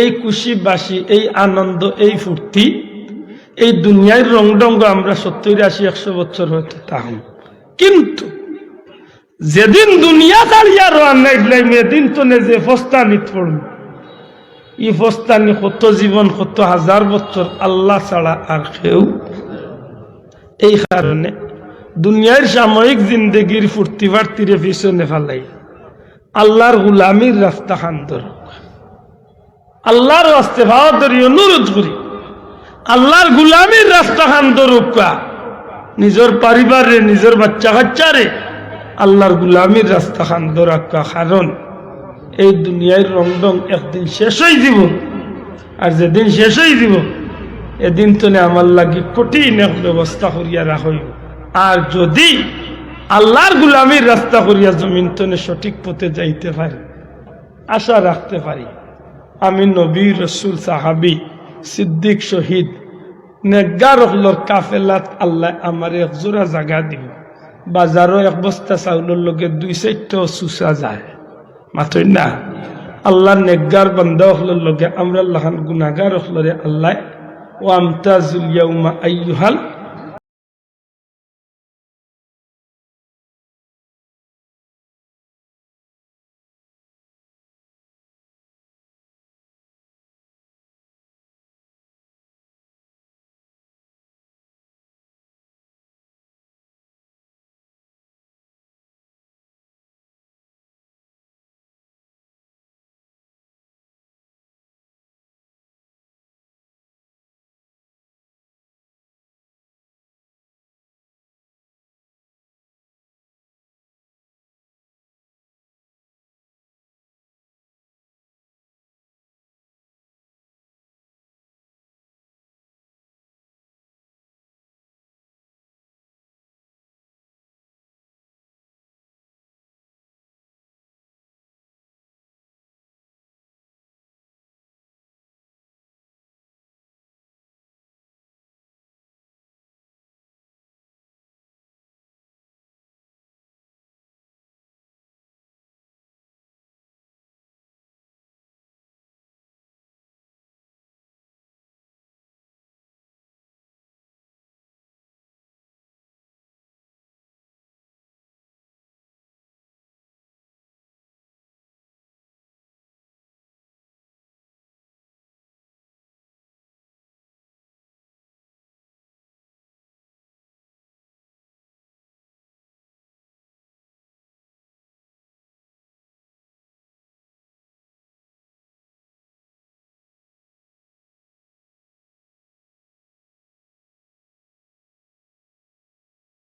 এই খুশি বাসি, এই আনন্দ, এই ফুর্তি, এই দুনিয়ার রংডঙ্গ আমরা 70-80-100 বছর হয়তো তাহম। কিন্তু যেদিন দুনিয়া ছাড়িয়া রান্না ইসলাম এদিন তো যে ফস্তানি পড়ল, এই ফস্তানি কত জীবন, কত হাজার বছর আল্লাহ ছাড়া আর কেউ। এই কারণে দুনিয়ার সাময়িক জিন্দগির ফুর্তি ফার্তিরে পিছনে ফেলাই আল্লাহর গুলামির রাস্তা খান ধরো। আল্লাহর রাস্তে ভাও ধরি, অনুরোধ করি আল্লাহর গুলামির রাস্তা খান ধরুকা। নিজের পরিবারে, নিজের বাচ্চা কাচ্চারে আল্লাহর গুলামির রাস্তা খান ধরাকা। কারণ এই দুনিয়ার রংডং একদিন শেষ হয়ে যাব, আর যেদিন শেষ হয়ে যাব এদিন তো আমার লাগি কঠিন এক ব্যবস্থা করিয়া রাখই। আর যদি আল্লাহর গুলামির রাস্তা করিয়া জমিন তনে সঠিক পথে যাইতে পারি, আশা রাখতে পারি আমি নবী, রসুল, সাহাবি, সিদ্দিক, শহীদ, নেকগার হলর কাফেলাত আল্লাহ আমার এক জোড়া জায়গা দিব। বাজারও এক বস্তা চাউলের লগে 2-4টা চুষা যায় মাথই না। আল্লাহ নেকগার বান্দা হলর লগে আমরা আল্লাহ গুনাহগার হলরে আল্লাহ ওয়ামতাজুল ইয়াউমা আইয়ুহাল